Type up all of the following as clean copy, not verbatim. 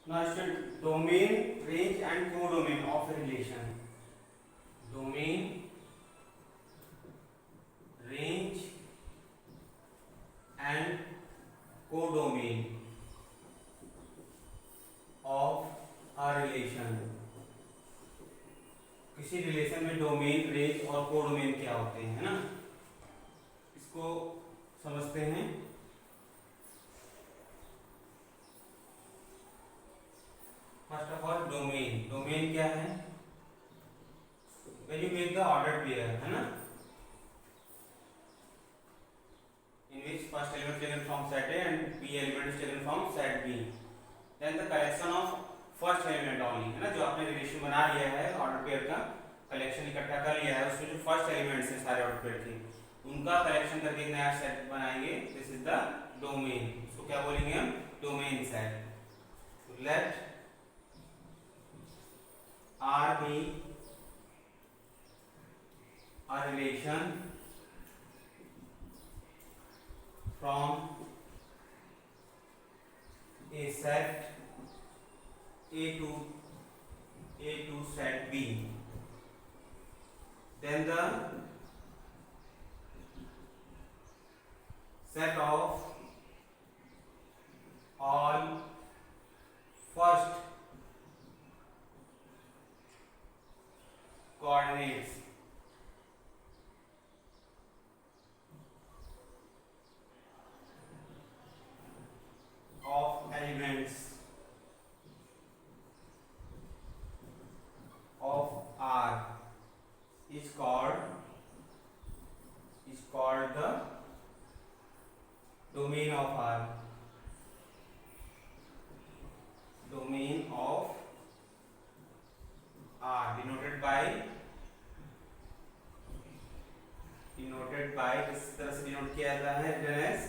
Now student, domain, range and codomain of a relation. Domain, range and codomain of a relation. किसी relation में domain, range और codomain क्या होते हैं, है ना? इसको समझते हैं। First of all domain, domain क्या है? When you make the order pair, है ना, in which first element taken from set A and B element is taken from set B, then the collection of first element only, है ना, जो आपने relation बना लिया है ऑर्डर पेयर का कलेक्शन इकट्ठा कर लिया है, उसमें जो फर्स्ट एलिमेंट्स हैं सारे ऑर्डर पेयर के, उनका कलेक्शन करके एक नया सेट बनाएंगे। This is the domain. इसको क्या बोलेंगे हम? Domain set. Let R be a relation from a set A to set B, then the set of all first coordinates of elements of R is called the domain of R. Domain of R denoted by किस तरह से denote किया जाता है? written as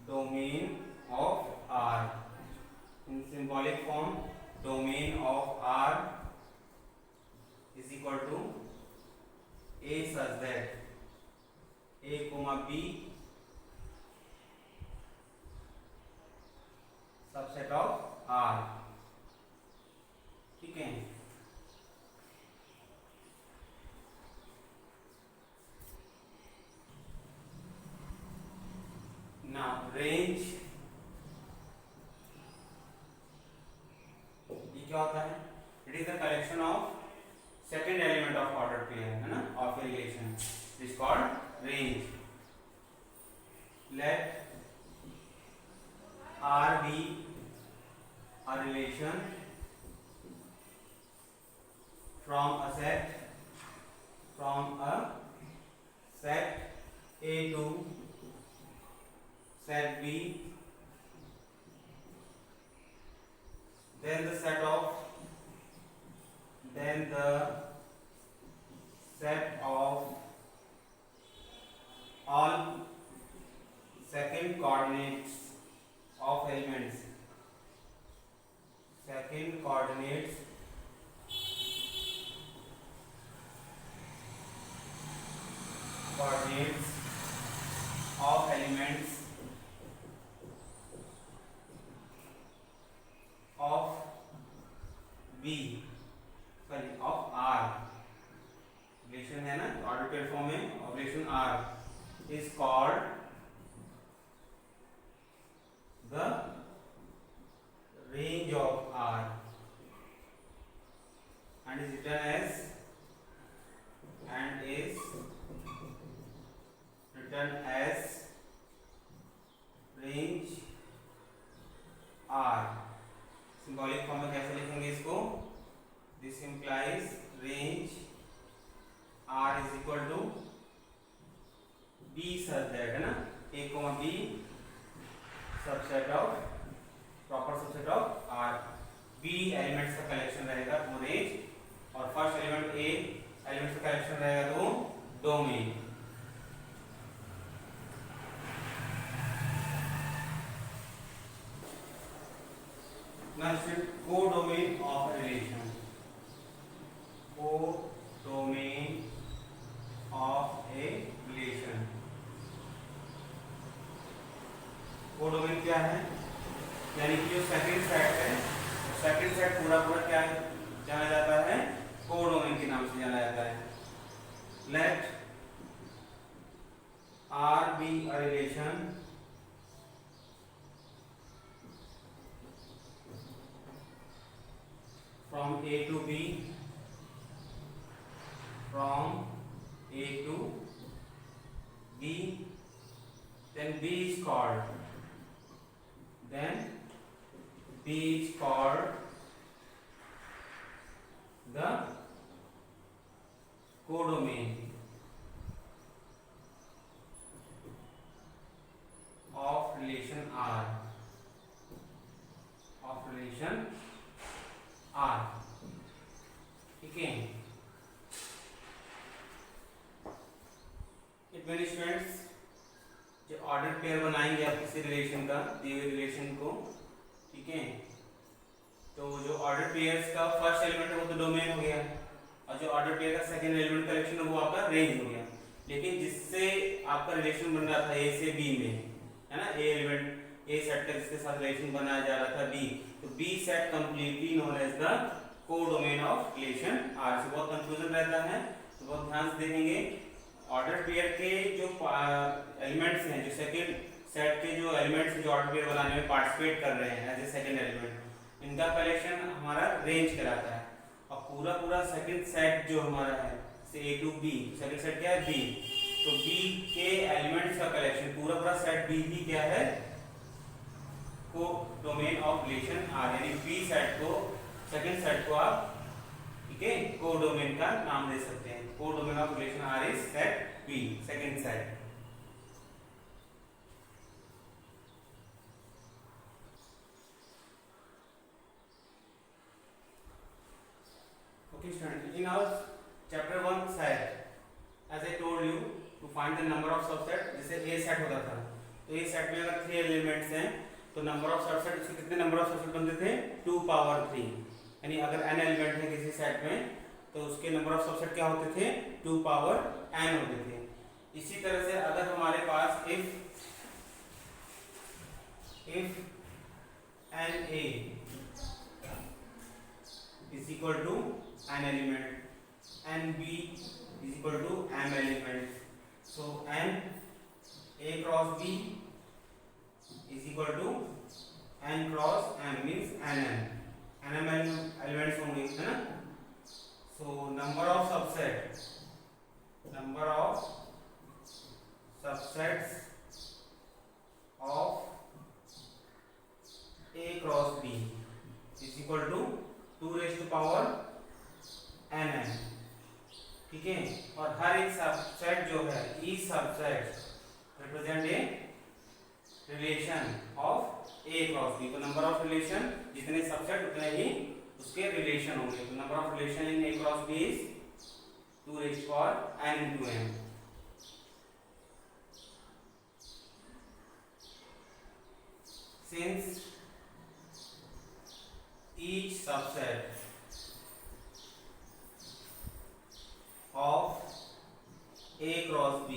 domain of R. In symbolic form, domain of R is equal to A such that A, B subset of R. ठीक है? Now range, ये क्या होता है? It is the collection of second element of order pair, है ना, of a relation. It is called range. Let R be a relation from a set A to set B, then the set of all second coordinates of elements, second coordinates of elements of B, sorry, of R, relation है ना, order pair form में, relation R is called the range of R and is written as range R. Symbolic form में कैसे लिखेंगे इसको? This implies range R is equal to B such that, है ना, A, B subset of proper subset of R. B elements का collection रहेगा तो range, और फर्स्ट एलिमेंट A एलिमेंट्स का कलेक्शन रहेगा तो domain. Next, codomain of a relation. Codomain of a relation. Codomain क्या है? यानी कि जो सेकंड सेट है, सेकंड सेट पूरा पूरा क्या जाना जाता है, कोडोमेन के नाम से जाना जाता है। Let R be a relation from A to B, from A to B, then B is called the codomain of relation R, ठीक है। इट मीन स्टूडेंट्स, जो ऑर्डर पेयर बनाएंगे आप किसी रिलेशन का, दिए हुए रिलेशन को, ठीक है, तो जो ऑर्डर पेयर्स का फर्स्ट एलिमेंट है वो तो डोमेन हो गया, और जो ऑर्डर पेयर का सेकंड एलिमेंट कलेक्शन है वो आपका रेंज हो गया। लेकिन जिससे आपका रिलेशन बन रहा था ए से बी में, है ना, ए एलिमेंट ए सेट का जिसके साथ रिलेशन बनाया जा रहा था बी, तो B set completely known as the codomain of relation R. से बहुत कंफ्यूजन रहता है, तो बहुत ध्यान से देखेंगे। ऑर्डर पेयर के जो एलिमेंट्स हैं, जो सेकंड सेट के जो एलिमेंट्स जो ऑर्डर पेयर बनाने में पार्टिसिपेट कर रहे हैं एज ए सेकंड एलिमेंट, इनका कलेक्शन हमारा रेंज कहलाता है। और पूरा पूरा सेकंड सेट जो हमारा है से ए टू बी, सेकंड सेट क्या है बी, तो बी के एलिमेंट्स का कलेक्शन पूरा पूरा सेट बी ही क्या है, कोडोमेन ऑफ रिलेशन आर। यानी बी सेट को, सेकंड सेट को आप, ठीक है, कोडोमेन का नाम दे सकते हैं। Codomain of relation R is set B, second set. Okay students, in our chapter 1 set, as I told you to find the number of subset, जैसे A set होता था, तो A set में अगर 3 एलिमेंट्स हैं तो नंबर ऑफ सबसेट, इसके कितने नंबर ऑफ सबसेट बनते थे, 2 पावर 3। यानी अगर n एलिमेंट है किसी सेट में तो उसके नंबर ऑफ सबसेट क्या होते थे, 2 पावर n होते थे। इसी तरह से अगर हमारे पास if n a is equal to n element, n b is equal to m element, so n a cross b is equal to n cross m, means nm elements होंगे, है ना। so number of subsets of a cross b is equal to 2 raised to power nm, ठीक है। और हर एक subset जो है, each subset represent a relation of a cross b, तो नंबर ऑफ रिलेशन, जितने सबसेट उतने ही उसके रिलेशन होंगे। तो number of relation in a cross b is 2 raised to power n into m। since each subset of a cross b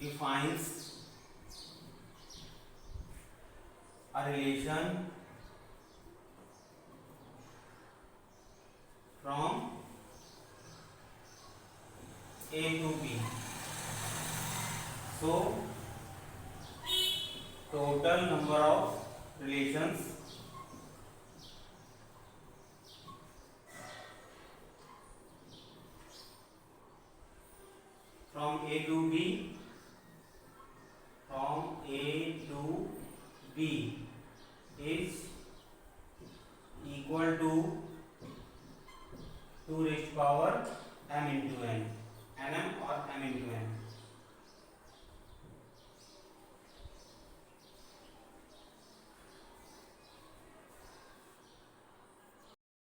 defines a relation from A to B, so total number of relations from A to B